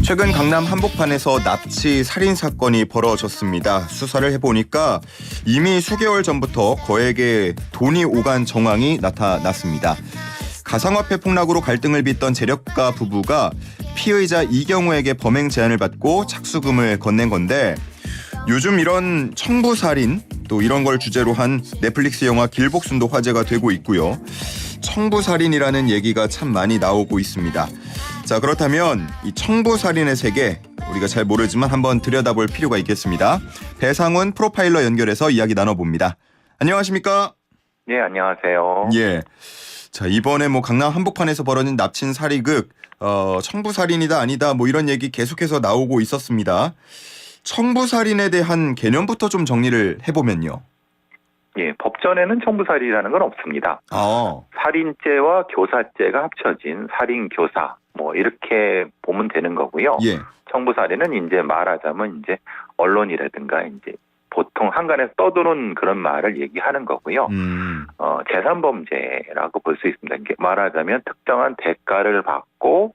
최근 강남 한복판에서 납치 살인 사건이 벌어졌습니다. 수사를 해보니까 이미 수개월 전부터 거액의 돈이 오간 정황이 나타났습니다. 가상화폐 폭락으로 갈등을 빚던 재력가 부부가 피의자 이경우에게 범행 제안을 받고 착수금을 건넨 건데, 요즘 이런 청부살인 또 이런 걸 주제로 한 넷플릭스 영화 길복순도 화제가 되고 있고요. 청부살인이라는 얘기가 참 많이 나오고 있습니다. 자, 그렇다면 이 청부살인의 세계, 우리가 잘 모르지만 한번 들여다볼 필요가 있겠습니다. 배상훈 프로파일러 연결해서 이야기 나눠봅니다. 안녕하십니까? 네, 안녕하세요. 예. 자, 이번에 강남 한복판에서 벌어진 납친 살인극, 청부살인이다 아니다 이런 얘기 계속해서 나오고 있었습니다. 청부살인에 대한 개념부터 좀 정리를 해보면요. 예, 법전에는 청부살인이라는 건 없습니다. 살인죄와 교사죄가 합쳐진 살인교사, 이렇게 보면 되는 거고요. 예. 청부살인은 이제 말하자면 이제 언론이라든가 이제 보통 한간에서 떠도는 그런 말을 얘기하는 거고요. 재산범죄라고 볼 수 있습니다. 이게 말하자면 특정한 대가를 받고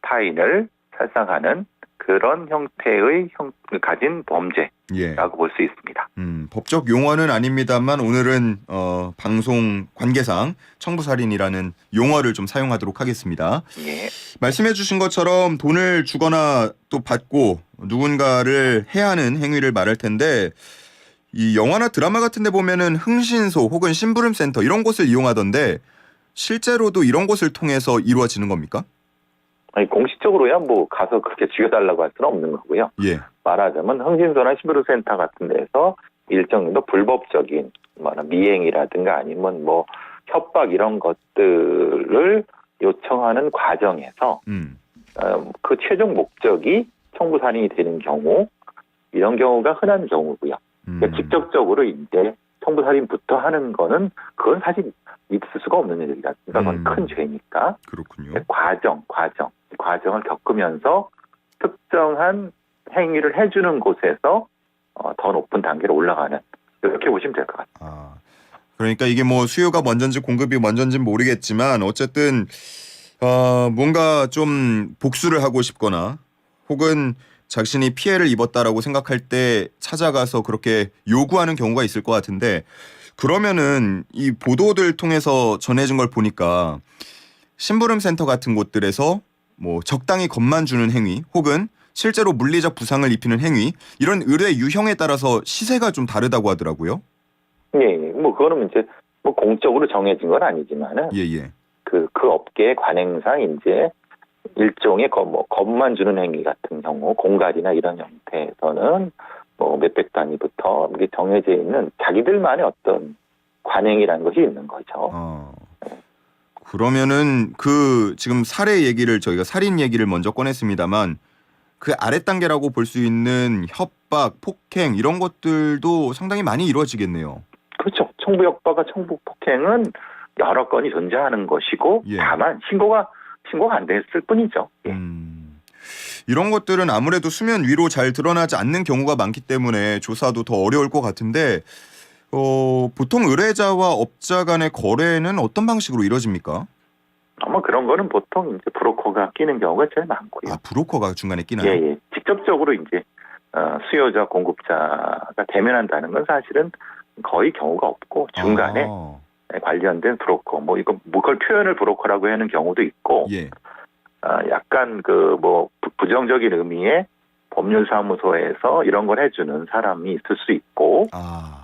타인을 살상하는 그런 형태의 가진 범죄라고 볼 수 있습니다. 법적 용어는 아닙니다만 오늘은 방송 관계상 청부살인이라는 용어를 좀 사용하도록 하겠습니다. 예. 말씀해 주신 것처럼 돈을 주거나 또 받고 누군가를 해야 하는 행위를 말할 텐데, 이 영화나 드라마 같은 데 보면은 흥신소 혹은 심부름센터 이런 곳을 이용하던데, 실제로도 이런 곳을 통해서 이루어지는 겁니까? 아니, 공식적으로야 가서 그렇게 죽여달라고 할 수는 없는 거고요. 예. 말하자면 흥신소나 심부름센터 같은 데서 일정 정도 불법적인 미행이라든가 아니면 협박 이런 것들을 요청하는 과정에서 그 최종 목적이 청부살인이 되는 경우, 이런 경우가 흔한 경우고요. 그러니까 직접적으로 이제 청부살인부터 하는 거는 그건 사실 있을 수가 없는 일이다. 그건 큰 죄니까. 그렇군요. 과정을 겪으면서 특정한 행위를 해주는 곳에서 더 높은 단계로 올라가는, 이렇게 보시면 될 것 같아요. 그러니까 이게 수요가 먼저인지 공급이 먼저인지 모르겠지만 어쨌든 뭔가 좀 복수를 하고 싶거나 혹은 자신이 피해를 입었다라고 생각할 때 찾아가서 그렇게 요구하는 경우가 있을 것 같은데, 그러면은 이 보도들 통해서 전해진 걸 보니까 심부름센터 같은 곳들에서 적당히 겁만 주는 행위 혹은 실제로 물리적 부상을 입히는 행위, 이런 의뢰 유형에 따라서 시세가 좀 다르다고 하더라고요. 예, 그거는 이제 공적으로 정해진 건 아니지만은 그 업계의 관행상 이제 일종의 겁만 주는 행위 같은 경우, 공갈이나 이런 형태에서는 몇백 단위부터 이게 정해져 있는 자기들만의 어떤 관행이라는 것이 있는 거죠. 그러면은 지금 살해 얘기를, 저희가 살인 얘기를 먼저 꺼냈습니다만, 그 아래 단계라고 볼 수 있는 협박, 폭행 이런 것들도 상당히 많이 이루어지겠네요. 그렇죠. 청부협박과 청부폭행은 여러 건이 존재하는 것이고, 다만 신고가 안 됐을 뿐이죠. 이런 것들은 아무래도 수면 위로 잘 드러나지 않는 경우가 많기 때문에 조사도 더 어려울 것 같은데, 보통 의뢰자와 업자 간의 거래는 어떤 방식으로 이루어집니까? 아마 그런 거는 보통 이제 브로커가 끼는 경우가 제일 많고요. 브로커가 중간에 끼나요? 예. 직접적으로 이제 수요자 공급자가 대면한다는 건 사실은 거의 경우가 없고, 중간에 관련된 브로커, 그걸 표현을 브로커라고 하는 경우도 있고, 약간 부정적인 의미의 법률사무소에서 이런 걸 해주는 사람이 있을 수 있고,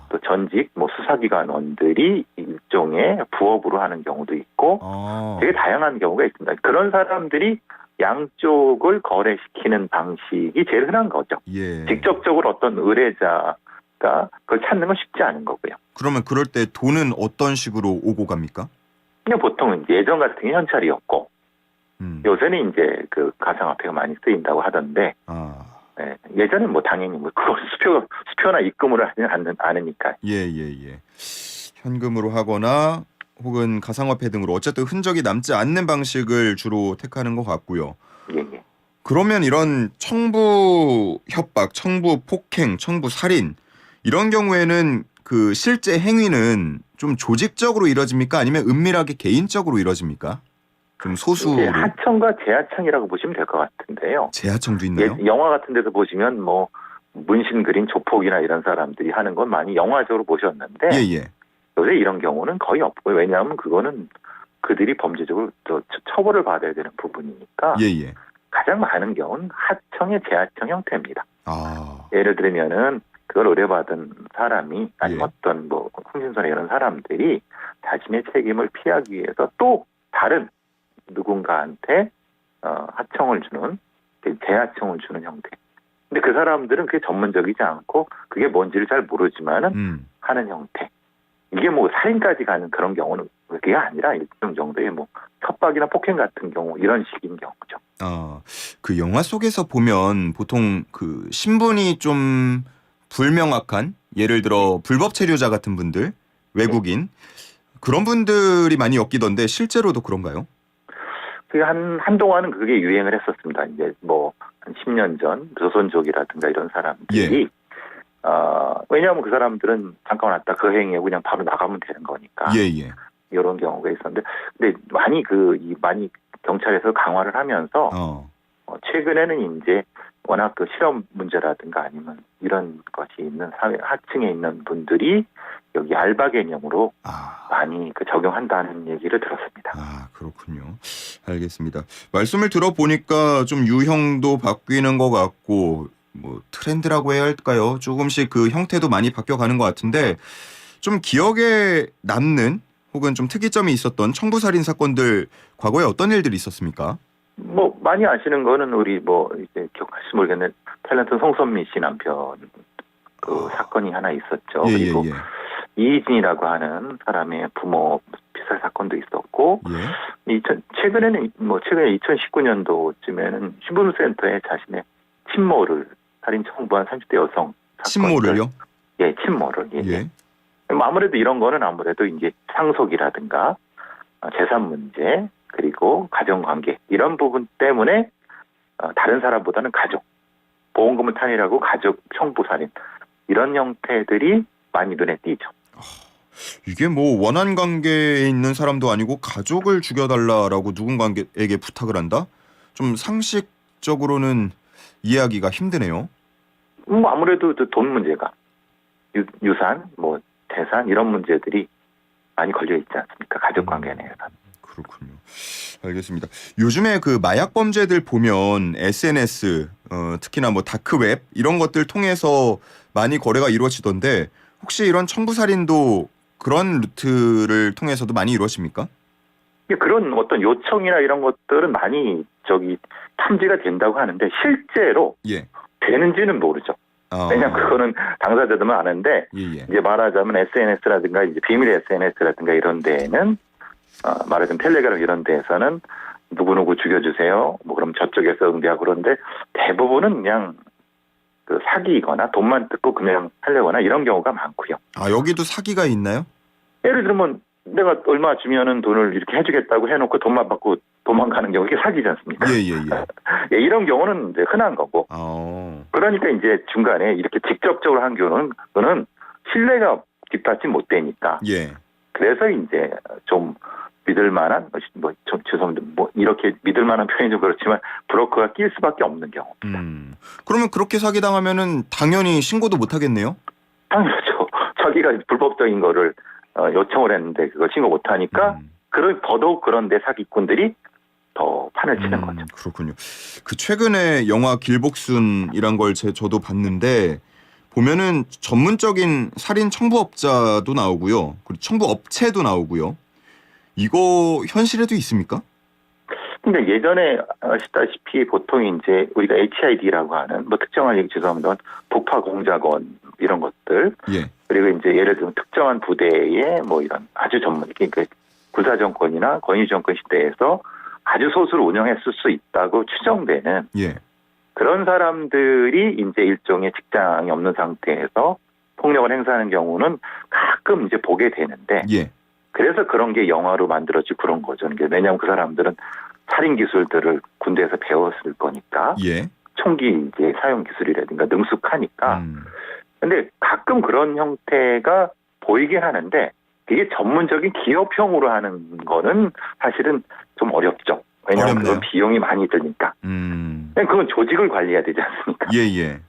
또 전직 수사기관원들이 일종의 부업으로 하는 경우도 있고, 되게 다양한 경우가 있습니다. 그런 사람들이 양쪽을 거래시키는 방식이 제일 흔한 거죠. 직접적으로 어떤 의뢰자가 그걸 찾는 건 쉽지 않은 거고요. 그러면 그럴 때 돈은 어떤 식으로 오고 갑니까? 그냥 보통은 예전 같은 게 현찰이었고, 요새는 이제 가상화폐가 많이 쓰인다고 하던데, 예전엔 당연히 그걸 수표나 입금으로 하지 않으니까. 현금으로 하거나 혹은 가상화폐 등으로 어쨌든 흔적이 남지 않는 방식을 주로 택하는 것 같고요. 그러면 이런 청부 협박, 청부 폭행, 청부 살인 이런 경우에는 실제 행위는 좀 조직적으로 이루어집니까? 아니면 은밀하게 개인적으로 이루어집니까? 좀 이게 소수로. 하청과 재하청이라고 보시면 될 것 같은데요. 재하청도 있나요? 영화 같은 데서 보시면 뭐 문신 그린 조폭이나 이런 사람들이 하는 건 많이 영화적으로 보셨는데 예예. 요새 이런 경우는 거의 없고요. 왜냐하면 그거는 그들이 범죄적으로 또 처벌을 받아야 되는 부분이니까 예예. 가장 많은 경우는 하청의 재하청 형태입니다. 아. 예를 들면은 그걸 의뢰받은 사람이 아니면 예. 어떤 뭐 흥신소나 이런 사람들이 자신의 책임을 피하기 위해서 또 다른 누군가한테 하청을 주는 재하청을 주는 형태. 근데 그 사람들은 그게 전문적이지 않고 그게 뭔지를 잘 모르지만은 하는 형태. 이게 뭐 살인까지 가는 그런 경우는 그게 아니라 일정 정도의 뭐 협박이나 폭행 같은 경우 이런 식인 경우죠. 그 영화 속에서 보면 보통 그 신분이 좀 불명확한 예를 들어 불법 체류자 같은 분들, 외국인 그런 분들이 많이 엮이던데 실제로도 그런가요? 그 한동안은 그게 유행을 했었습니다. 이제 뭐 한 10년 전 조선족이라든가 이런 사람들이 왜냐하면 그 사람들은 잠깐 왔다 그 행위하고 그냥 바로 나가면 되는 거니까. 예예. 이런 경우가 있었는데, 근데 많이 많이 경찰에서 강화를 하면서 최근에는 이제 워낙 그 실업 문제라든가 아니면 이런 것이 있는 사회 하층에 있는 분들이 여기 알바 개념으로 많이 그 적용한다는 얘기를 들었습니다. 그렇군요. 알겠습니다. 말씀을 들어보니까 좀 유형도 바뀌는 것 같고 뭐 트렌드라고 해야 할까요? 조금씩 그 형태도 많이 바뀌어가는 것 같은데 좀 기억에 남는 혹은 좀 특이점이 있었던 청부살인 사건들 과거에 어떤 일들이 있었습니까? 뭐 많이 아시는 거는 우리 뭐 이제 기억하실지 모르겠는데 탤런트 송선미 씨 남편 그 사건이 하나 있었죠. 그리고 이희진이라고 하는 사람의 부모 피살 사건도 있었고 최근에 2019년도쯤에는 신분센터에 자신의 친모를 살인 청부한 30대 여성 사건들. 친모를요? 예, 친모를. 아무래도 이런 거는 아무래도 이제 상속이라든가 재산 문제 그리고 가정관계 이런 부분 때문에 다른 사람보다는 가족 보험금을 탈의하고 가족 청부살인 이런 형태들이 많이 눈에 띄죠. 이게 뭐 원한 관계에 있는 사람도 아니고 가족을 죽여달라라고 누군가에게 부탁을 한다? 좀 상식적으로는 이해하기가 힘드네요. 뭐 아무래도 돈 문제가 유산, 뭐 재산 이런 문제들이 많이 걸려 있지 않습니까? 가족 관계 내에서. 그렇군요. 알겠습니다. 요즘에 그 마약 범죄들 보면 SNS, 특히나 뭐 다크웹 이런 것들 통해서 많이 거래가 이루어지던데 혹시 이런 청부살인도 그런 루트를 통해서도 많이 이루어집니까? 그런 어떤 요청이나 이런 것들은 많이 탐지가 된다고 하는데 실제로 되는지는 모르죠. 왜냐면 그거는 당사자들만 아는데 이제 말하자면 SNS라든가 이제 비밀 SNS라든가 이런 데에는 말하자면 텔레그램 이런 데에서는 누구누구 죽여주세요. 뭐 그럼 저쪽에서 응대하고 그런데 대부분은 그냥 그 사기이거나 돈만 뜯고 그냥 하려거나 이런 경우가 많고요. 여기도 사기가 있나요? 예를 들면 내가 얼마 주면은 돈을 이렇게 해주겠다고 해놓고 돈만 받고 도망가는 경우 이게 사기지 않습니까? 이런 경우는 이제 흔한 거고. 그러니까 이제 중간에 이렇게 직접적으로 한 경우는 그거는 신뢰가 뒷받침 못 되니까. 그래서 이제 좀 믿을 만한 죄송합니다. 뭐 이렇게 믿을 만한 표현이 좀 그렇지만 브로커가 낄 수밖에 없는 경우입니다. 그러면 그렇게 사기 당하면은 당연히 신고도 못 하겠네요? 당연하죠. 자기가 불법적인 거를 요청을 했는데 그걸 신고 못 하니까 더더욱 그런데 사기꾼들이 더 판을 치는 거죠. 그렇군요. 그 최근에 영화 길복순이란 걸 저도 봤는데 보면은 전문적인 살인 청부업자도 나오고요. 그리고 청부업체도 나오고요. 이거 현실에도 있습니까? 근데 예전에 아시다시피 보통 이제 우리가 HID라고 하는 뭐 특정한 얘기 죄송합니다. 북파 공작원 이런 것들 그리고 이제 예를 들면 특정한 부대의 뭐 이런 아주 전문 그러니까 군사 정권이나 권위 정권 시대에서 아주 소수를 운영했을 수 있다고 추정되는 그런 사람들이 이제 일종의 직장이 없는 상태에서 폭력을 행사하는 경우는 가끔 이제 보게 되는데 그래서 그런 게 영화로 만들어지고 그런 거죠. 왜냐하면 그 사람들은 살인 기술들을 군대에서 배웠을 거니까 총기 이제 사용 기술이라든가 능숙하니까. 근데 가끔 그런 형태가 보이긴 하는데 그게 전문적인 기업형으로 하는 거는 사실은 좀 어렵죠. 왜냐하면 어렵네요. 그건 비용이 많이 드니까. 그건 조직을 관리해야 되지 않습니까? 예.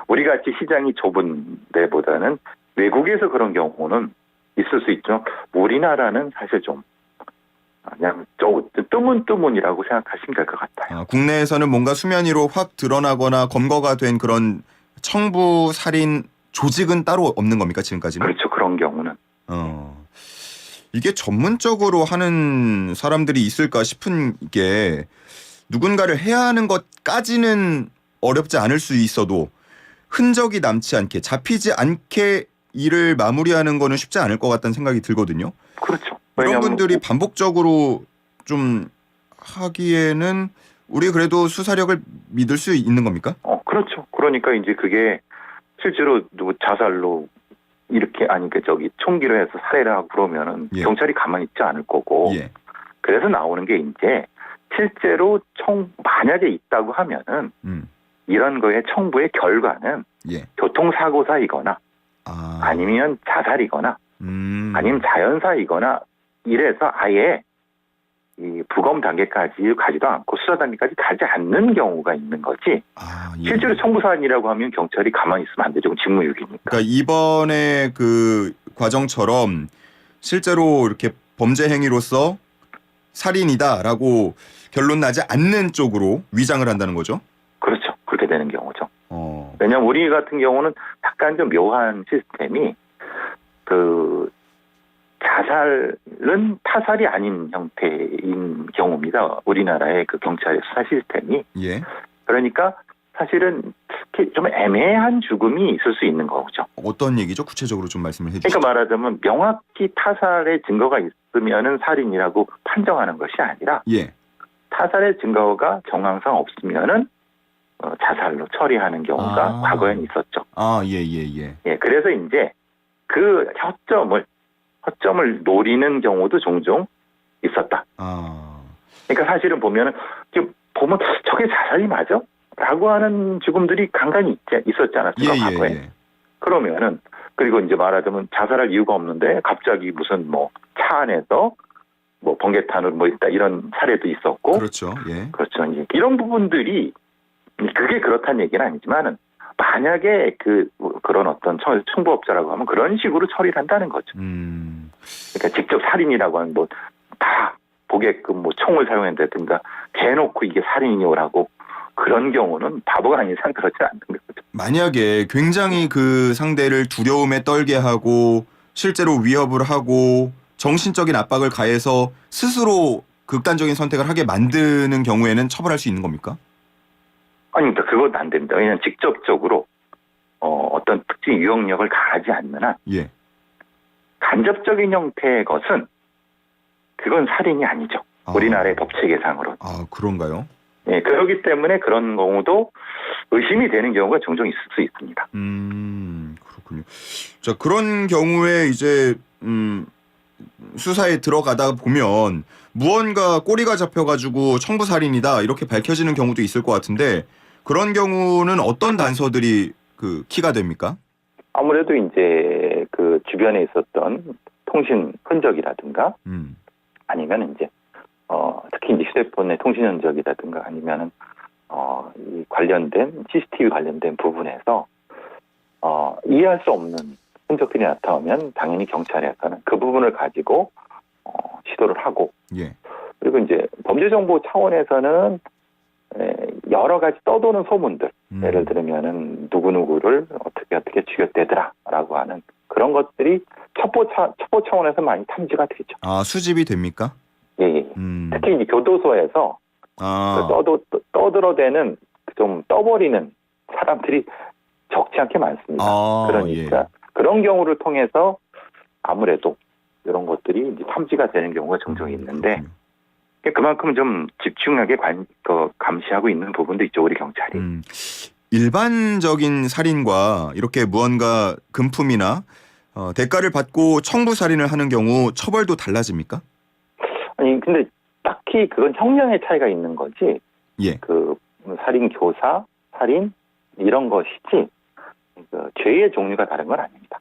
우리 같이 시장이 좁은 데보다는 외국에서 그런 경우는 있을 수 있죠. 우리나라는 사실 좀 그냥 뜨문뜨문이라고 생각하시면 될 것 같아요. 국내에서는 뭔가 수면 위로 확 드러나거나 검거가 된 그런 청부 살인 조직은 따로 없는 겁니까, 지금까지는? 그렇죠. 그런 경우는. 이게 전문적으로 하는 사람들이 있을까 싶은 게 누군가를 해야 하는 것까지는 어렵지 않을 수 있어도 흔적이 남지 않게 잡히지 않게 일을 마무리하는 거는 쉽지 않을 것 같다는 생각이 들거든요. 그렇죠. 이런 분들이 반복적으로 좀 하기에는 우리 그래도 수사력을 믿을 수 있는 겁니까? 그렇죠. 그러니까 이제 그게 실제로 누구 자살로 이렇게 총기로 해서 살해를 하고 그러면은 예. 경찰이 가만히 있지 않을 거고. 예. 그래서 나오는 게 이제 실제로 만약에 있다고 하면은 이런 거의 청부의 결과는 예. 교통사고사이거나 아니면 자살이거나 아니면 자연사이거나 이래서 아예 이 부검 단계까지 가지도 않고 수사 단계까지 가지 않는 경우가 있는 거지. 예. 실제로 청부사안이라고 하면 경찰이 가만히 있으면 안 되죠. 직무유기니까. 그러니까 이번에 그 과정처럼 실제로 이렇게 범죄 행위로서 살인이다라고 결론 나지 않는 쪽으로 위장을 한다는 거죠. 그렇죠. 그렇게 되는 경우죠. 왜냐하면 우리 같은 경우는 약간 좀 묘한 시스템이 자살은 타살이 아닌 형태인 경우입니다. 우리나라의 그 경찰의 수사 시스템이. 예. 그러니까 사실은 특히 좀 애매한 죽음이 있을 수 있는 거죠. 어떤 얘기죠? 구체적으로 좀 말씀을 해주시죠. 그러니까 말하자면 명확히 타살의 증거가 있으면은 살인이라고 판정하는 것이 아니라 예. 타살의 증거가 정황상 없으면은 자살로 처리하는 경우가 과거에는 있었죠. 예, 그래서 이제 그 허점을 노리는 경우도 종종 있었다. 그러니까 사실은 보면 저게 자살이 맞아? 라고 하는 죽음들이 간간히 있었지 않았습니까? 과거에. 그러면은 그리고 이제 말하자면 자살할 이유가 없는데 갑자기 무슨 차 안에서 번개탄으로 있다 이런 사례도 있었고. 그렇죠. 예. 그렇죠. 이제 이런 부분들이 그게 그렇다는 얘기는 아니지만은 만약에 그런 어떤 청부업자라고 하면 그런 식으로 처리를 한다는 거죠. 그러니까 직접 살인이라고 하면 다 보게끔 총을 사용한다든가 대놓고 이게 살인이오라고 그런 경우는 바보가 아닌 이상 그렇지 않는 거죠. 만약에 굉장히 그 상대를 두려움에 떨게 하고 실제로 위협을 하고 정신적인 압박을 가해서 스스로 극단적인 선택을 하게 만드는 경우에는 처벌할 수 있는 겁니까? 아닙니다. 그건 안 됩니다. 왜냐하면 직접적으로 어떤 특정 유형력을 가하지 않는 한 예. 간접적인 형태의 것은 그건 살인이 아니죠. 우리나라의 법 체계상으로. 그런가요? 예, 그렇기 때문에 그런 경우도 의심이 되는 경우가 종종 있을 수 있습니다. 그렇군요. 자, 그런 경우에 이제 수사에 들어가다 보면 무언가 꼬리가 잡혀가지고 청부살인이다 이렇게 밝혀지는 경우도 있을 것 같은데 그런 경우는 어떤 단서들이 키가 됩니까? 아무래도 이제 그 주변에 있었던 통신 흔적이라든가 아니면 이제 특히 이제 휴대폰의 통신 흔적이라든가 아니면은 이 관련된 CCTV 관련된 부분에서 이해할 수 없는 흔적들이 나타나면 당연히 경찰에서는 그 부분을 가지고 시도를 하고. 예. 그리고 이제 범죄정보 차원에서는 여러 가지 떠도는 소문들, 예를 들면은 누구누구를 어떻게 죽였대더라라고 하는 그런 것들이 첩보 차원에서 많이 탐지가 되죠. 수집이 됩니까? 예. 특히 이제 교도소에서 떠들어대는 좀 떠버리는 사람들이 적지 않게 많습니다. 그러니까 그런 경우를 통해서 아무래도 이런 것들이 이제 탐지가 되는 경우가 종종 있는데 그만큼 좀 집중하게 감시하고 있는 부분도 있죠, 우리 경찰이. 일반적인 살인과 이렇게 무언가 금품이나 대가를 받고 청부살인을 하는 경우 처벌도 달라집니까? 아니 근데 딱히 그건 형량의 차이가 있는 거지. 예. 살인 교사, 살인 이런 것이지 죄의 종류가 다른 건 아닙니다.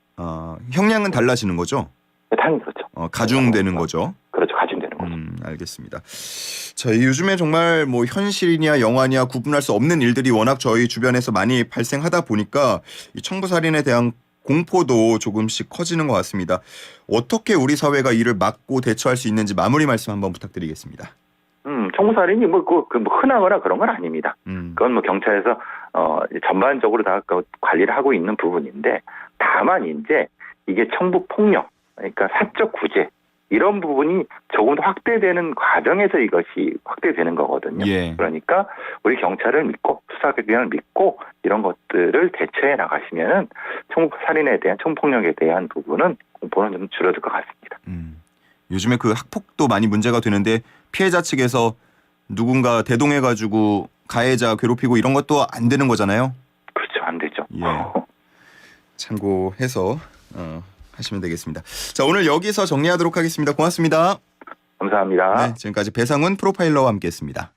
형량은 달라지는 거죠? 당연히 그렇죠. 가중되는 거죠. 그렇죠. 가중되는 거죠. 알겠습니다. 자, 요즘에 정말 뭐 현실이냐 영화냐 구분할 수 없는 일들이 워낙 저희 주변에서 많이 발생하다 보니까 이 청부살인에 대한 공포도 조금씩 커지는 것 같습니다. 어떻게 우리 사회가 이를 막고 대처할 수 있는지 마무리 말씀 한번 부탁드리겠습니다. 청부살인이 뭐 흔하거나 그런 건 아닙니다. 그건 뭐 경찰에서 전반적으로 다 관리를 하고 있는 부분인데, 다만 이제 이게 청부 폭력, 그러니까 사적 구제 이런 부분이 조금 더 확대되는 과정에서 이것이 확대되는 거거든요. 예. 그러니까 우리 경찰을 믿고 수사기관을 믿고 이런 것들을 대처해 나가시면은 청부살인에 대한 청부폭력에 대한 부분은 공포는 좀 줄어들 것 같습니다. 요즘에 그 학폭도 많이 문제가 되는데 피해자 측에서 누군가 대동해가지고 가해자 괴롭히고 이런 것도 안 되는 거잖아요. 그렇죠, 안 되죠. 예. 참고해서 하시면 되겠습니다. 자, 오늘 여기서 정리하도록 하겠습니다. 고맙습니다. 감사합니다. 네, 지금까지 배상훈 프로파일러와 함께했습니다.